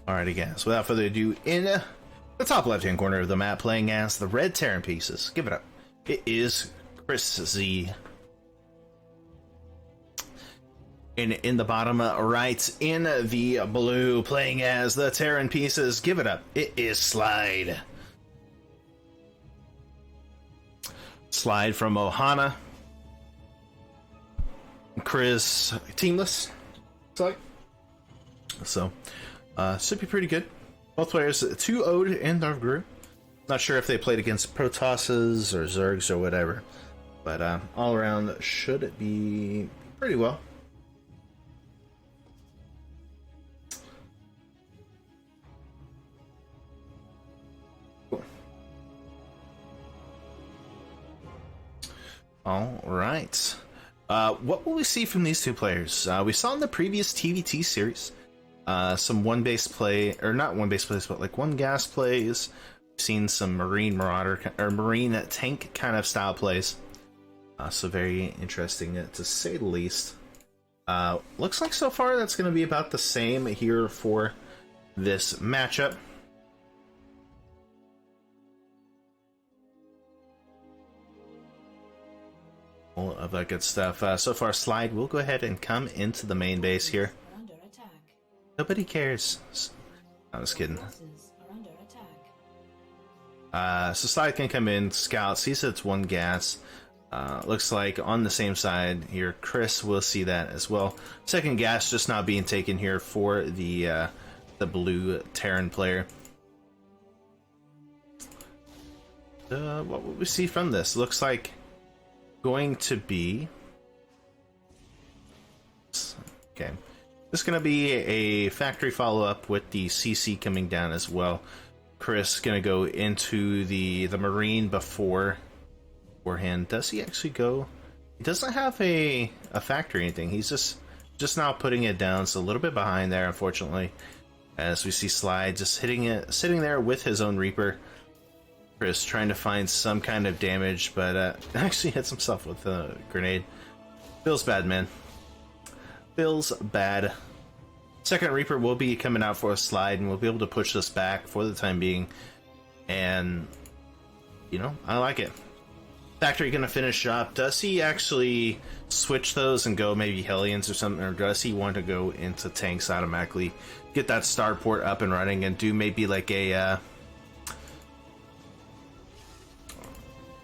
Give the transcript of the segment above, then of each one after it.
Alrighty guys, without further ado, in the top left hand corner of the map, playing as the red Terran pieces, give it up, it is CHRISZ. And in the bottom right, in the blue, playing as the Terran pieces, give it up, it is SlydE. SlydE from Ohana. CHRISZ teamless. So should be pretty good. Both players 2-0'd in their group. Not sure if they played against Protosses or Zergs or whatever, but all around should be pretty well. Cool. All right. What will we see from these two players? We saw in the previous TvT series some one base play, or not one base plays, but like one gas plays. We've seen some Marine Marauder or Marine tank kind of style plays. So very interesting to say the least. Looks like so far that's going to be about the same here for this matchup. All of that good stuff. So far, SlydE will go ahead and come into the main base here. Nobody cares. I was kidding. So SlydE can come in, scout, sees that it's one gas. Looks like on the same side here, CHRISZ will see that as well. Second gas just not being taken here for the blue Terran player. What will we see from this? Looks like going to be okay. This is going to be a factory follow-up with the CC coming down as well. CHRISZ going to go into the Marine beforehand. Does he actually go? He doesn't have a factory or anything. He's just now putting it down. So a little bit behind there, unfortunately. As we see SlydE just hitting it, sitting there with his own Reaper. CHRISZ trying to find some kind of damage, but actually hits himself with a grenade. Feels bad, man. Feels bad. Second Reaper will be coming out for a SlydE, and we'll be able to push this back for the time being. And, you know, I like it. Factory gonna finish up. Does he actually switch those and go maybe Hellions or something, or does he want to go into tanks automatically, get that starport up and running, and do maybe like a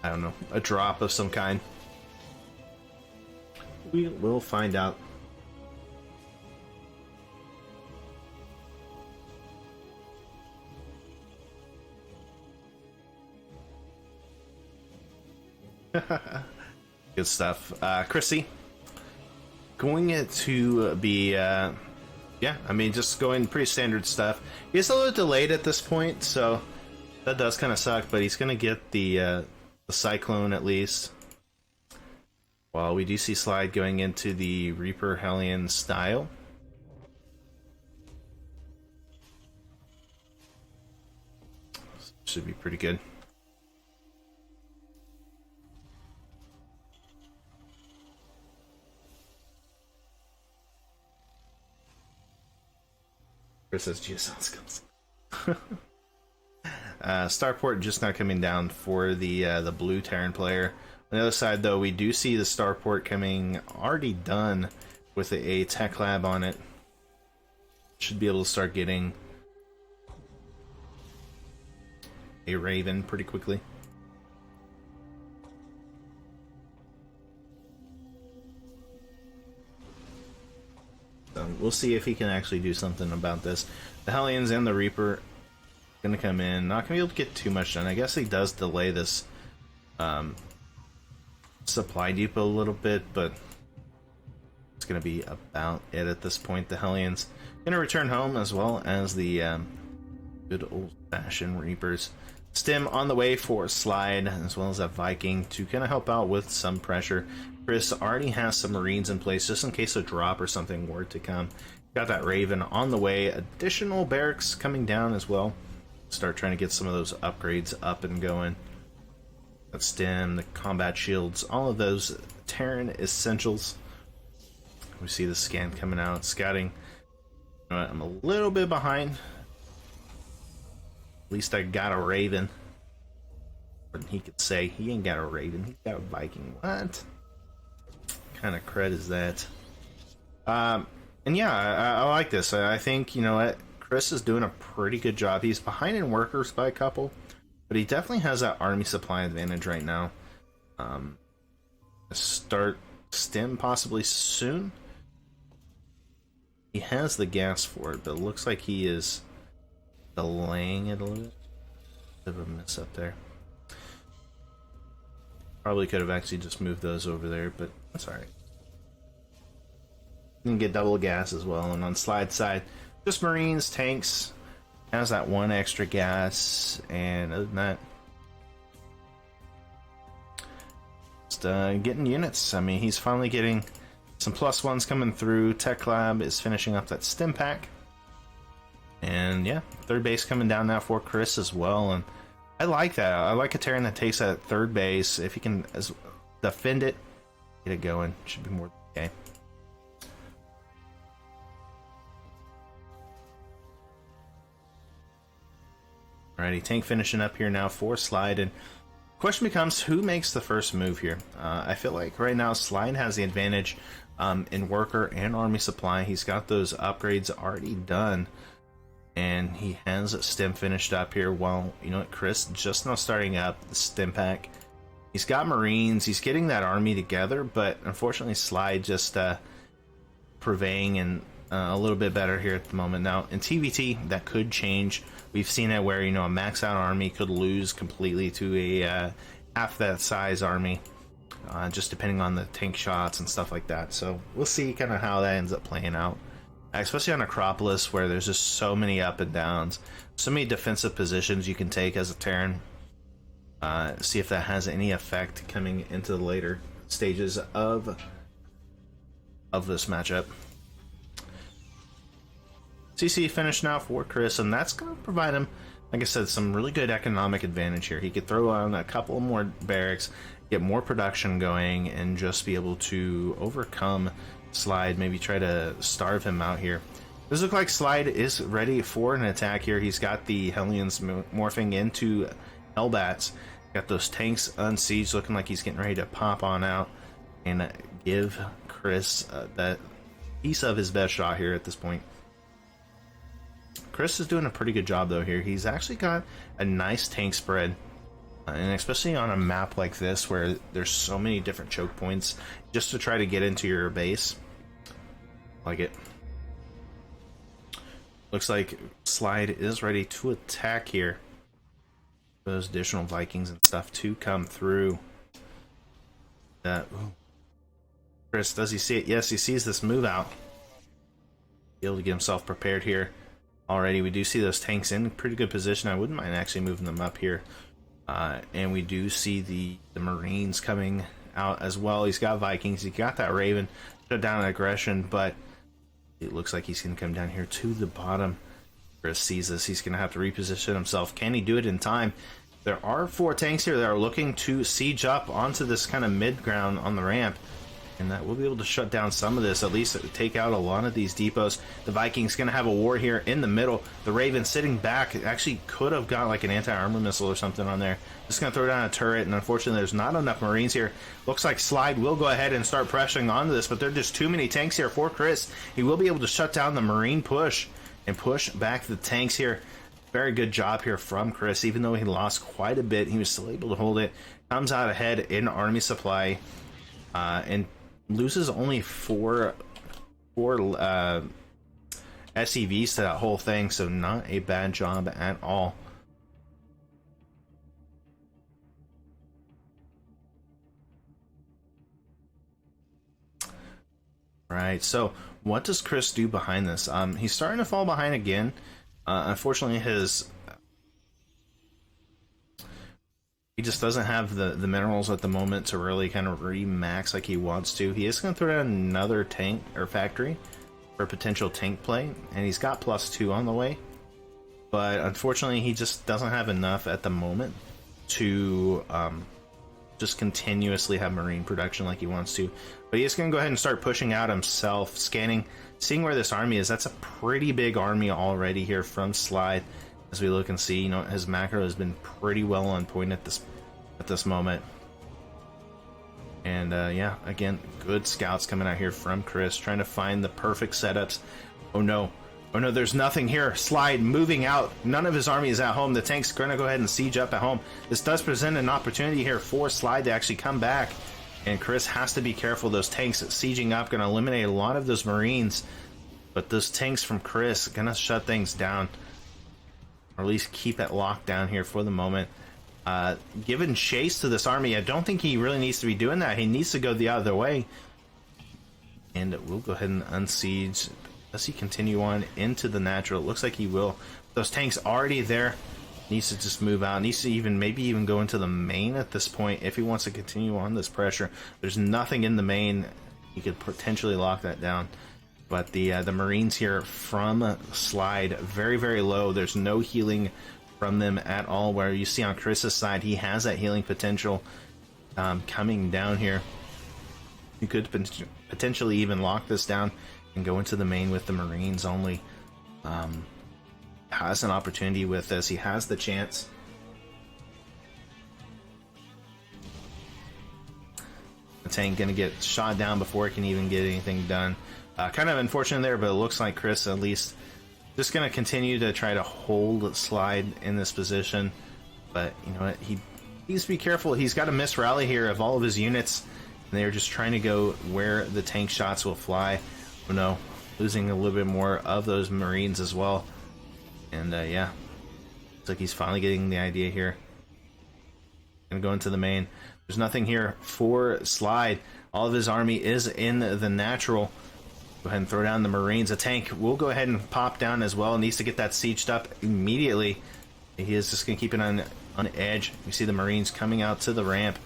I don't know, a drop of some kind? We will find out. Good stuff. CHRISZ going to be yeah, I mean, just going pretty standard stuff. He's a little delayed at this point, so that does kind of suck, but he's gonna get the Cyclone at least. While we do see SlydE going into the Reaper Hellion style. Should be pretty good. CHRISZ says GSL skills. Starport just not coming down for the blue Terran player. On the other side, though, we do see the starport coming already done with a tech lab on it. Should be able to start getting a Raven pretty quickly. So we'll see if he can actually do something about this. The Hellions and the Reaper gonna come in. Not gonna be able to get too much done. I guess he does delay this supply depot a little bit, but it's gonna be about it at this point. The Hellions gonna return home, as well as the good old-fashioned Reapers. Stim on the way for SlydE, as well as that Viking to kind of help out with some pressure. CHRISZ already has some Marines in place just in case a drop or something were to come. Got that Raven on the way. Additional barracks coming down as well. Start trying to get some of those upgrades up and going. That Stim, the combat shields, all of those Terran essentials. We see the scan coming out, scouting. You know what, I'm a little bit behind. At least I got a Raven. Or he could say he ain't got a Raven, he's got a Viking. What kind of cred is that? And yeah, I like this. I think, you know what, CHRISZ is doing a pretty good job. He's behind in workers by a couple, but he definitely has that army supply advantage right now. Start stim possibly soon. He has the gas for it, but it looks like he is delaying it a little bit. Bit of a miss up there. Probably could have actually just moved those over there, but that's alright. You can get double gas as well, and on SlydE side, just Marines, tanks, has that one extra gas, and other than that, just getting units. I mean, he's finally getting some +1s coming through. Tech Lab is finishing up that stim pack. And yeah, third base coming down now for CHRISZ as well, and I like that. I like a Terran that takes that third base. If he can defend it, get it going, should be more than okay. Alrighty, tank finishing up here now for SlydE, and question becomes who makes the first move here. I feel like right now SlydE has the advantage in worker and army supply. He's got those upgrades already done, and he has stim finished up here. While, you know what, CHRISZ just now starting up the stim pack. He's got Marines, he's getting that army together, but unfortunately SlydE just purveying and a little bit better here at the moment. Now in TvT that could change. We've seen it where, you know, a max out army could lose completely to a half that size army, just depending on the tank shots and stuff like that. So we'll see kind of how that ends up playing out, especially on Acropolis where there's just so many up and downs, so many defensive positions you can take as a Terran. See if that has any effect coming into the later stages of this matchup. CC finished now for CHRISZ, and that's going to provide him, like I said, some really good economic advantage here. He could throw on a couple more barracks, get more production going, and just be able to overcome SlydE, maybe try to starve him out here. Does look like SlydE is ready for an attack here. He's got the Hellions morphing into Hellbats. Got those tanks unsieged, looking like he's getting ready to pop on out and give CHRISZ that piece of his best shot here at this point. CHRISZ is doing a pretty good job though here. He's actually got a nice tank spread, and especially on a map like this where there's so many different choke points just to try to get into your base. Like it. Looks like SlydE is ready to attack here. Those additional Vikings and stuff to come through. CHRISZ, does he see it? Yes, he sees this move out. Be able to get himself prepared here. Already, we do see those tanks in pretty good position. I wouldn't mind actually moving them up here. And we do see the Marines coming out as well. He's got Vikings. He got that Raven. Shut down aggression, but it looks like he's going to come down here to the bottom. CHRISZ sees this. He's going to have to reposition himself. Can he do it in time? There are 4 tanks here that are looking to siege up onto this kind of mid-ground on the ramp. And that we'll be able to shut down some of this, at least take out a lot of these depots. The Vikings going to have a war here in the middle. The Raven sitting back actually could have got like an anti-armor missile or something on there. Just going to throw down a turret, and unfortunately there's not enough Marines here. Looks like SlydE will go ahead and start pressuring onto this, but there are just too many tanks here for CHRISZ. He will be able to shut down the Marine push and push back the tanks here. Very good job here from CHRISZ. Even though he lost quite a bit, he was still able to hold it. Comes out ahead in army supply, and loses only four SEVs to that whole thing, so not a bad job at all. Right, so what does CHRISZ do behind this? He's starting to fall behind again. Unfortunately, he just doesn't have the minerals at the moment to really kind of re-max like he wants to. He is going to throw down another tank or factory for a potential tank play, and he's got +2 on the way. But unfortunately, he just doesn't have enough at the moment to just continuously have Marine production like he wants to. But he's going to go ahead and start pushing out himself, scanning, seeing where this army is. That's a pretty big army already here from SlydE. as we look and see, you know, his macro has been pretty well on point at this moment. And yeah, again, good scouts coming out here from CHRISZ, trying to find the perfect setups. Oh no. Oh no, there's nothing here. SlydE moving out. None of his army is at home. The tank's going to go ahead and siege up at home. This does present an opportunity here for SlydE to actually come back. And CHRISZ has to be careful. Those tanks sieging up going to eliminate a lot of those Marines. But those tanks from CHRISZ going to shut things down. Or at least keep it locked down here for the moment. Given chase to this army, I don't think he really needs to be doing that. He needs to go the other way. And we'll go ahead and unsiege. Does he continue on into the natural? It looks like he will. Those tanks already there. Needs to just move out. Needs to maybe even go into the main at this point if he wants to continue on this pressure. There's nothing in the main. He could potentially lock that down. But the Marines here from SlydE, very, very low. There's no healing from them at all. Where you see on CHRISZ's side, he has that healing potential coming down here. You could potentially even lock this down and go into the main with the Marines only. Has an opportunity with this. He has the chance. The tank gonna get shot down before it can even get anything done. Kind of unfortunate there, but it looks like CHRISZ at least just gonna continue to try to hold SlydE in this position. But you know what? He needs to be careful. He's got a miss rally here of all of his units. And they're just trying to go where the tank shots will fly. Oh no, losing a little bit more of those Marines as well. And yeah, looks like he's finally getting the idea here. Gonna go into the main. There's nothing here for SlydE. All of his army is in the natural. Go ahead and throw down the Marines. A tank will go ahead and pop down as well. Needs to get that sieged up immediately. He is just gonna keep it on edge. You see the Marines coming out to the ramp.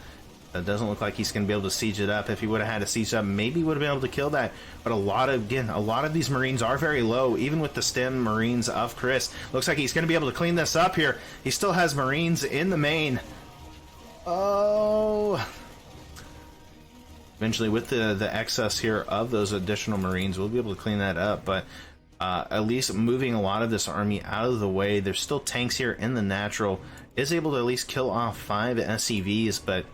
It doesn't look like he's going to be able to siege it up. If he would have had a siege up, maybe he would have been able to kill that. But a lot of these Marines are very low, even with the stem Marines of CHRISZ. Looks like he's going to be able to clean this up here. He still has Marines in the main. Oh. Eventually, with the excess here of those additional Marines, we'll be able to clean that up. But at least moving a lot of this army out of the way. There's still tanks here in the natural. Is able to at least kill off 5 SCVs, but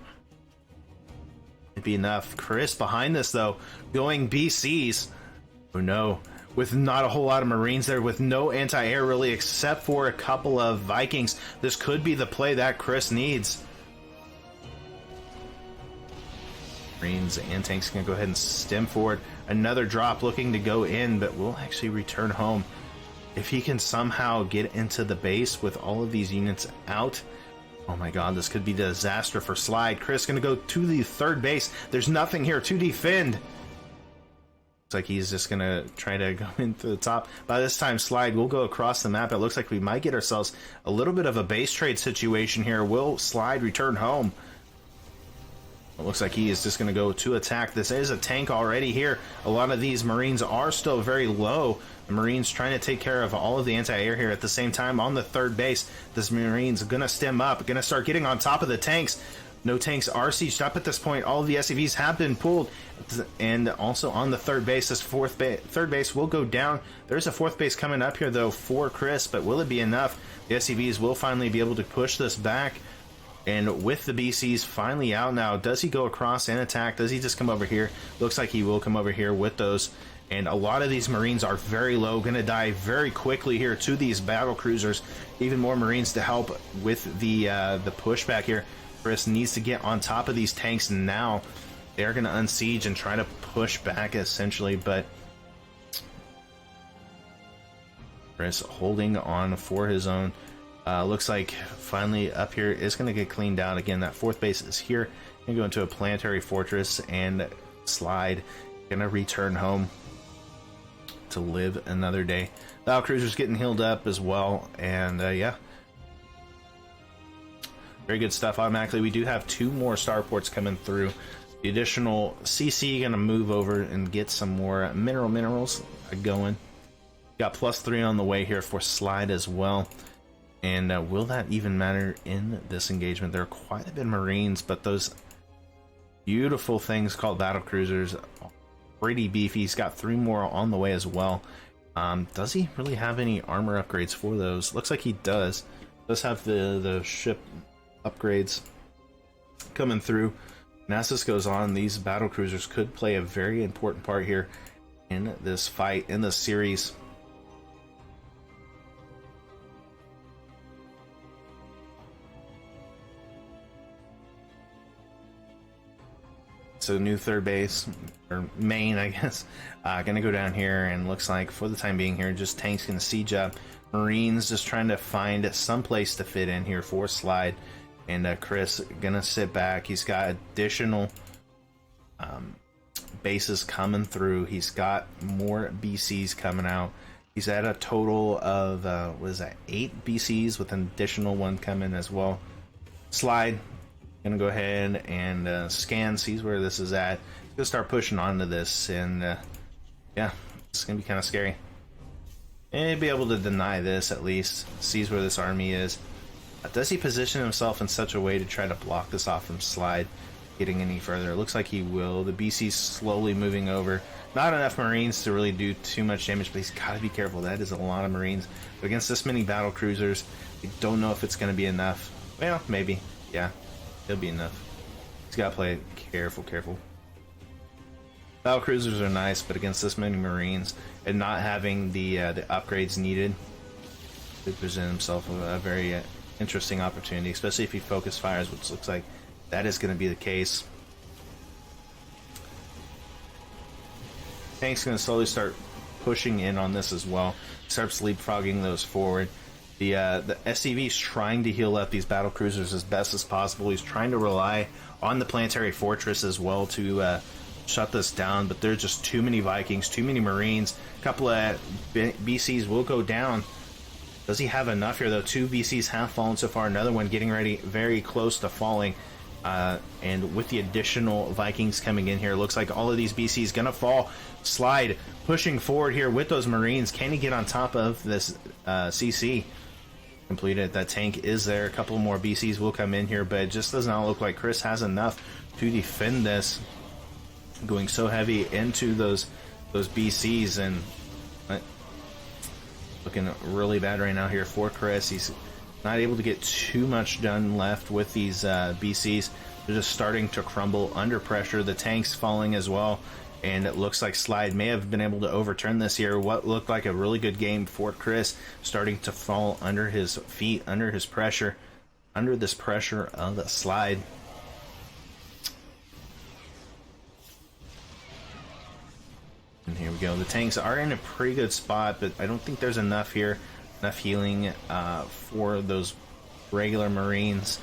be enough. CHRISZ behind this though, going BCs. Oh no, with not a whole lot of Marines there, with no anti-air really except for a couple of Vikings. This could be the play that CHRISZ needs. Marines and tanks can go ahead and stem forward. Another drop looking to go in, but will actually return home. If he can somehow get into the base with all of these units out, oh my god, this could be a disaster for SlydE. CHRISZ gonna go to the third base. There's nothing here to defend. Looks like he's just gonna try to go into the top. By this time, SlydE will go across the map. It looks like we might get ourselves a little bit of a base trade situation here. Will SlydE return home? It looks like he is just gonna go to attack. This is a tank already here. A lot of these Marines are still very low. The Marines trying to take care of all of the anti-air here at the same time on the third base. This Marines gonna stem up, gonna start getting on top of the tanks. No tanks are sieged up at this point. All of the SCVs have been pulled, and also on the third base, this third base will go down. There's a fourth base coming up here though for CHRISZ, but will it be enough? The SCVs will finally be able to push this back. And with the BCs finally out now, does he go across and attack? Does he just come over here? Looks like he will come over here with those. And a lot of these Marines are very low, going to die very quickly here to these battle cruisers. Even more Marines to help with the pushback here. CHRISZ needs to get on top of these tanks now. They're going to unsiege and try to push back essentially, but CHRISZ holding on for his own. Looks like finally up here is going to get cleaned out. Again, that fourth base is here. Going to go into a planetary fortress, and SlydE going to return home to live another day. Battle cruisers getting healed up as well, and yeah, very good stuff. Automatically, we do have 2 more starports coming through. The additional CC going to move over and get some more minerals going. Got +3 on the way here for SlydE as well. And will that even matter in this engagement? There are quite a bit of Marines, but those beautiful things called battle cruisers, pretty beefy. He's got 3 more on the way as well. Does he really have any armor upgrades for those? Looks like he does. Does have the ship upgrades coming through. And as this goes on, these battle cruisers could play a very important part here in this fight, in this series. So new third base, or main, I guess, gonna go down here, and looks like for the time being here, just tanks gonna siege up. Marines just trying to find some place to fit in here for SlydE, and CHRISZ gonna sit back. He's got additional bases coming through. He's got more BCs coming out. He's at a total of what is that, 8 BCs with an additional one coming as well. SlydE gonna go ahead and scan, sees where this is at. He's gonna start pushing onto this, and yeah, it's gonna be kind of scary. And he'll be able to deny this at least. Sees where this army is. Does he position himself in such a way to try to block this off from SlydE getting any further? It looks like he will. The BC's slowly moving over. Not enough Marines to really do too much damage, but he's got to be careful. That is a lot of Marines. But against this many battle cruisers, I don't know if it's going to be enough. Well, maybe. Yeah, it'll be enough. He's got to play it careful, careful. Battle cruisers are nice, but against this many Marines and not having the upgrades needed, he present himself a very interesting opportunity, especially if he focus fires, which looks like that is going to be the case. Tank's going to slowly start pushing in on this as well. Starts leapfrogging those forward. The SCV is trying to heal up these battle cruisers as best as possible. He's trying to rely on the planetary fortress as well to shut this down, but there's just too many Vikings, too many Marines. A couple of BCs will go down. Does he have enough here though? 2 BCs have fallen so far. Another one getting ready, very close to falling. And with the additional Vikings coming in here, looks like all of these BCs gonna fall. SlydE pushing forward here with those Marines. Can he get on top of this CC? Completed. That tank is there. A couple more BCs will come in here, but it just does not look like CHRISZ has enough to defend this. Going so heavy into those BCs, and looking really bad right now here for CHRISZ. He's not able to get too much done left with these BCs. They're just starting to crumble under pressure. The tank's falling as well, and it looks like SlydE may have been able to overturn this here. What looked like a really good game for CHRISZ starting to fall under his feet, under his pressure, under this pressure of the SlydE. And here we go. The tanks are in a pretty good spot, but I don't think there's enough here, enough healing for those regular Marines.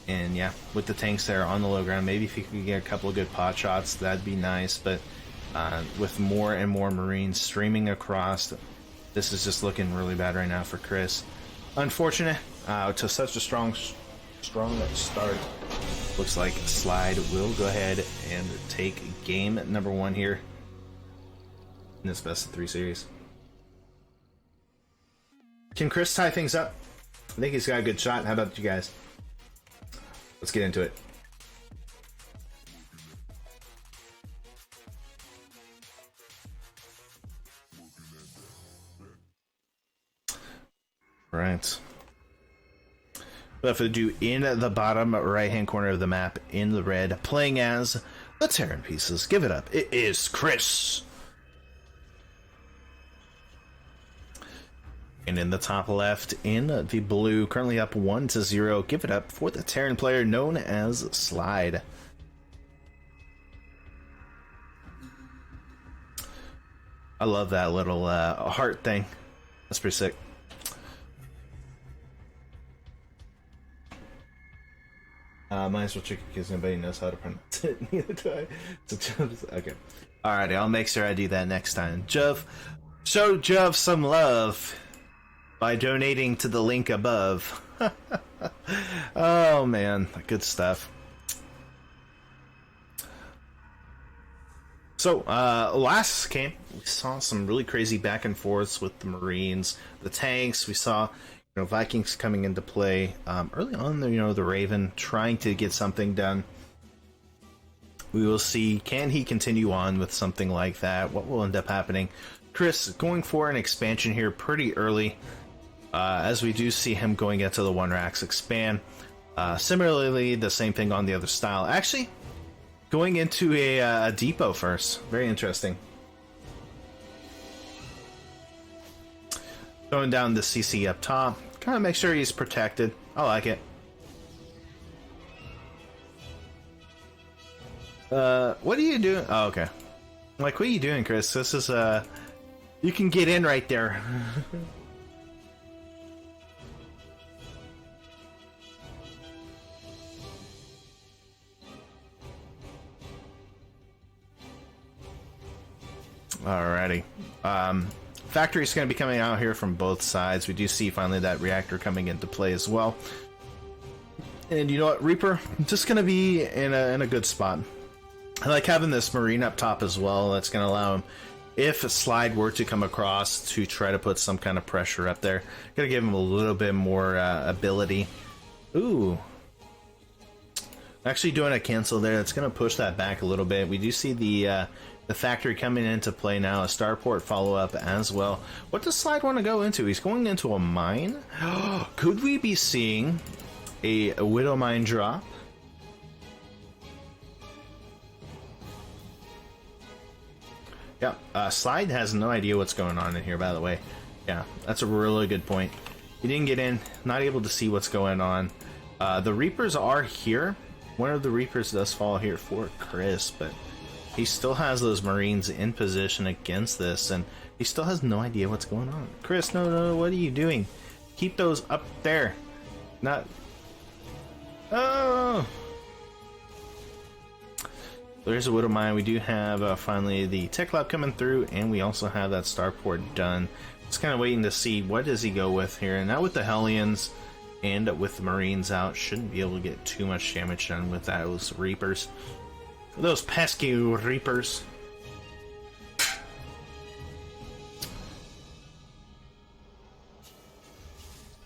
And yeah, with the tanks there on the low ground, maybe if you could get a couple of good pot shots, that'd be nice. But with more and more Marines streaming across, this is just looking really bad right now for CHRISZ. Unfortunate to such a strong start. Looks like SlydE will go ahead and take game number 1 here in this best of 3 series. Can CHRISZ tie things up? I think he's got a good shot. How about you guys? Let's get into it. Right. Without further ado, in the bottom right-hand corner of the map, in the red, playing as the Terran Pieces. Give it up. It is CHRISZ. And in the top left, in the blue, currently up 1-0. Give it up for the Terran player known as SlydE. I love that little heart thing. That's pretty sick. Might as well check because nobody knows how to pronounce it. Neither do I. Okay. Alrighty, I'll make sure I do that next time. Juv, show Juv some love by donating to the link above. Oh man, good stuff. So last game we saw some really crazy back and forths with the Marines, the tanks. We saw Vikings coming into play early on. The Raven trying to get something done. We will see, can he continue on with something like that? What will end up happening CHRISZ going for an expansion here pretty early, as we do see him going into the 1-racks expand. Similarly, the same thing on the other style. Actually, going into a depot first. Very interesting. Going down the CC up top. Kind of make sure he's protected. I like it. What are you doing? Oh, okay. Like, what are you doing, CHRISZ? This is, you can get in right there. Alrighty. Factory's going to be coming out here from both sides. We do see finally that reactor coming into play as well. And you know what, Reaper? Just going to be in a good spot. I like having this Marine up top as well. That's going to allow him, if SlydE were to come across, to try to put some kind of pressure up there. Going to give him a little bit more ability. Ooh. Actually doing a cancel there. That's going to push that back a little bit. We do see the factory coming into play now. A starport follow-up as well. What does SlydE want to go into? He's going into a mine? Could we be seeing a Widow Mine drop? Yeah, SlydE has no idea what's going on in here, by the way. Yeah, that's a really good point. He didn't get in, not able to see what's going on. The Reapers are here. One of the Reapers does fall here for CHRISZ, but he still has those Marines in position against this, and he still has no idea what's going on. CHRISZ, no, what are you doing? Keep those up there. Not... Oh! There's a Widow Mine. We do have finally the Tech Lab coming through, and we also have that starport done. Just kind of waiting to see what does he go with here. And now with the Hellions and with the Marines out, shouldn't be able to get too much damage done with those Reapers. Those pesky Reapers.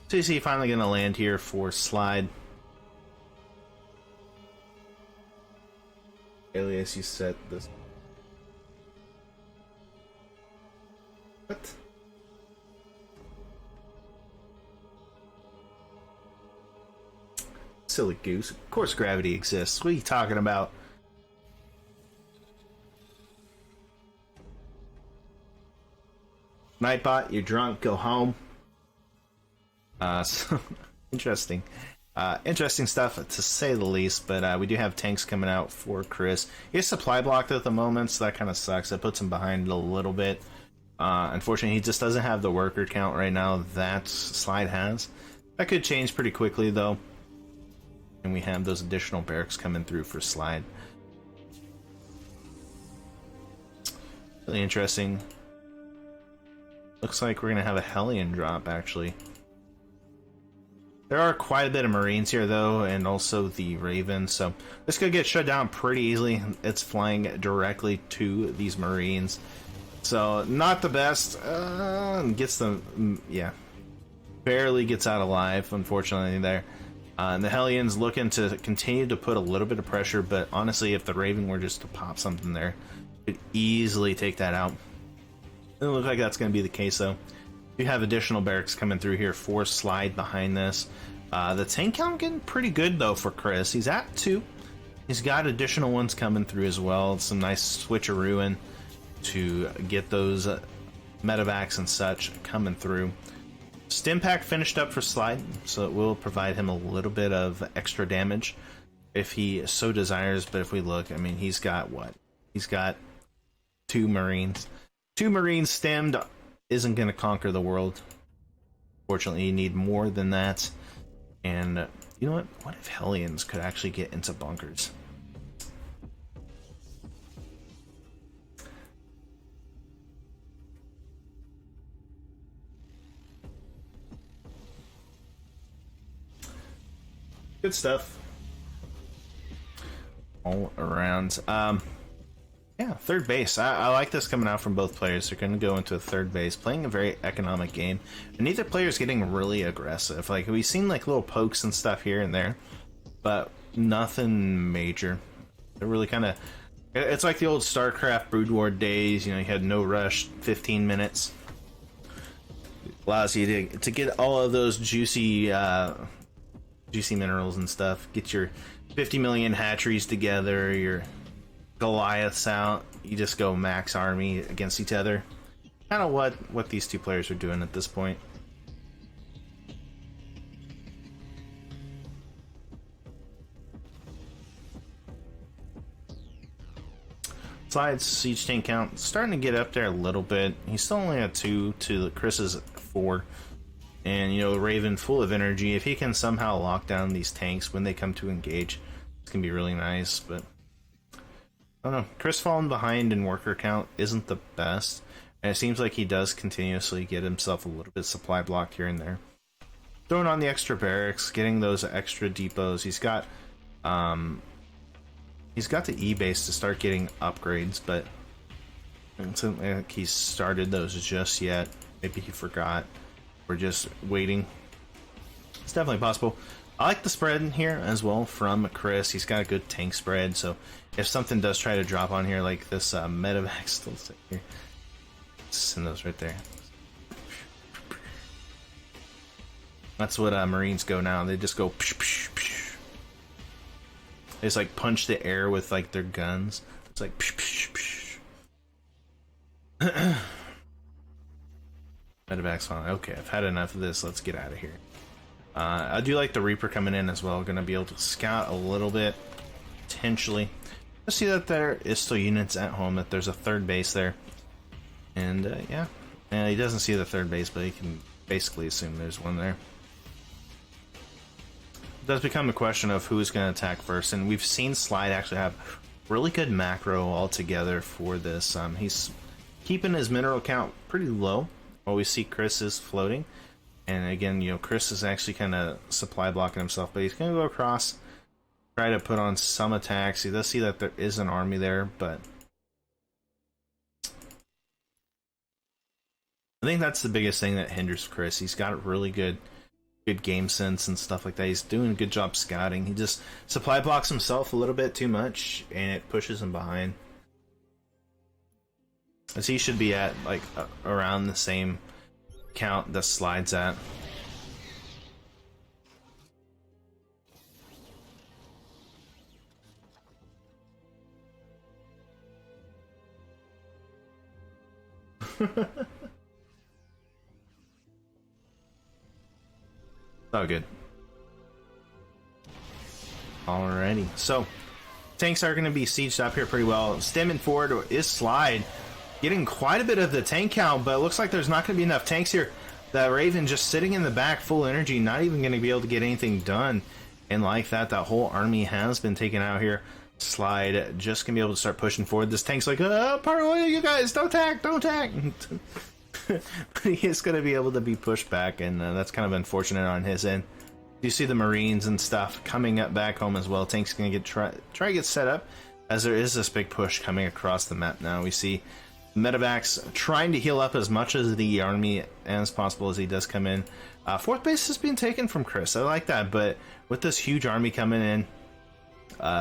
CC finally going to land here for SlydE. Alias, you set this. What? Silly goose. Of course gravity exists. What are you talking about? Nightbot, you're drunk, go home. So interesting. Interesting stuff to say the least, but we do have tanks coming out for CHRISZ. He's supply blocked at the moment, so that kind of sucks. That puts him behind a little bit. Unfortunately, he just doesn't have the worker count right now that SlydE has. That could change pretty quickly, though. And we have those additional barracks coming through for SlydE. Really interesting. Looks like we're going to have a Hellion drop, actually. There are quite a bit of Marines here, though, and also the Raven, so this could get shut down pretty easily. It's flying directly to these Marines, so not the best. Gets them, yeah, barely gets out alive, unfortunately, there. And the Hellions looking to continue to put a little bit of pressure, but honestly, if the Raven were just to pop something there, it could easily take that out. It doesn't look like that's going to be the case, though. We have additional barracks coming through here for SlydE behind this. The tank count getting pretty good, though, for CHRISZ. He's at 2. He's got additional ones coming through as well. Some nice switcherooing to get those medevacs and such coming through. Stimpack finished up for SlydE, so it will provide him a little bit of extra damage if he so desires. But if we look, I mean, he's got what? He's got 2 Marines. 2 Marines stemmed isn't going to conquer the world. Fortunately, you need more than that. And you know what? What if Hellions could actually get into bunkers? Good stuff all around. Yeah, third base. I like this coming out from both players. They're going to go into a third base, playing a very economic game. And neither player is getting really aggressive. Like, we've seen like little pokes and stuff here and there, but nothing major. They're really kind of It's like the old StarCraft Brood War days, you know, you had no rush, 15 minutes. Allows you to get all of those juicy minerals and stuff. Get your 50 million hatcheries together, your Goliaths out. You just go max army against each other. Kind of what these two players are doing at this point. SlydE's siege tank count starting to get up there a little bit. He's still only at 2 to CHRISZ's 4. And, you know, Raven full of energy. If he can somehow lock down these tanks when they come to engage, it's going to be really nice. But, I don't know. CHRISZ falling behind in worker count isn't the best. And it seems like he does continuously get himself a little bit supply block here and there. Throwing on the extra barracks, getting those extra depots. He's got the E-base to start getting upgrades, but it doesn't look like he's started those just yet. Maybe he forgot. We're just waiting. It's definitely possible. I like the spread in here as well from CHRISZ. He's got a good tank spread, so if something does try to drop on here, like this medevac still sit here, send those right there. That's what Marines go now. They just go psh, psh, psh. They just like punch the air with like their guns. It's like psh, psh, psh. Medevac's on. Okay, I've had enough of this. Let's get out of here. I do like the Reaper coming in as well. Gonna be able to scout a little bit, potentially. I see that there is still units at home. That there's a third base there, and yeah, he doesn't see the third base, but he can basically assume there's one there. It does become a question of who's going to attack first, and we've seen SlydE actually have really good macro altogether for this. He's keeping his mineral count pretty low while we see CHRISZ is floating. And again, you know, CHRISZ is actually kind of supply blocking himself, but he's going to go across, try to put on some attacks. He does see that there is an army there, but I think that's the biggest thing that hinders CHRISZ. He's got really good game sense and stuff like that. He's doing a good job scouting. He just supply blocks himself a little bit too much, and it pushes him behind. As he should be at like around the same count that SlydE's at. Oh, good. Alrighty, so tanks are going to be sieged up here pretty well. Stemming forward is SlydE, getting quite a bit of the tank count, but it looks like there's not going to be enough tanks here. That Raven just sitting in the back, full energy, not even going to be able to get anything done. And like that whole army has been taken out here. SlydE just going to be able to start pushing forward. This tank's like, paranoia, you guys, don't attack, don't attack. But he is going to be able to be pushed back, and that's kind of unfortunate on his end. You see the Marines and stuff coming up back home as well. Tank's going to try to get set up, as there is this big push coming across the map now. We see Medevacs trying to heal up as much as the army as possible as he does come in. Fourth base is being taken from CHRISZ. I like that, but with this huge army coming in,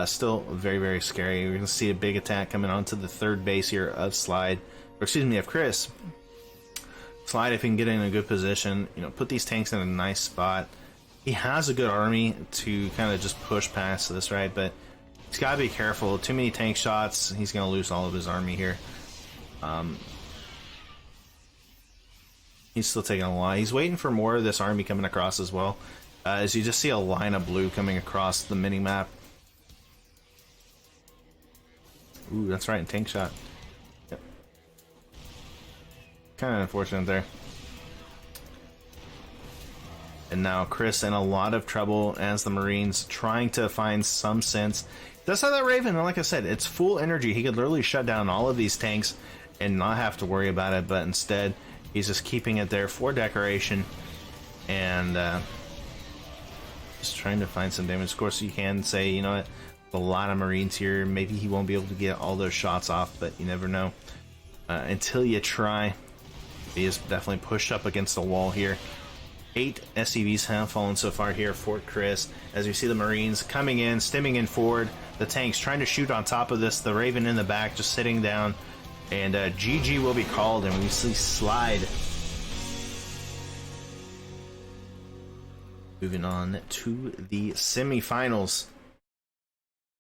still very, very scary. We're going to see a big attack coming onto the third base here of SlydE, or excuse me, of CHRISZ. SlydE, if he can get in a good position, you know, put these tanks in a nice spot. He has a good army to kind of just push past this, right? But he's got to be careful. Too many tank shots, he's going to lose all of his army here. He's still taking a lot. He's waiting for more of this army coming across as well. As you just see a line of blue coming across the mini-map. Ooh, that's right, tank shot. Yep. Kind of unfortunate there. And now CHRISZ in a lot of trouble as the Marines trying to find some sense. Does have that Raven, and like I said, it's full energy. He could literally shut down all of these tanks and not have to worry about it, but instead he's just keeping it there for decoration and just trying to find some damage. Of course, you can say, you know what, a lot of Marines here, maybe he won't be able to get all those shots off, but you never know until you try. He is definitely pushed up against the wall here. 8 SCVs have fallen so far here for CHRISZ, as we see the Marines coming in, stemming in forward, the tanks trying to shoot on top of this. The Raven in the back just sitting down. And GG will be called, and we see SlydE moving on to the semifinals.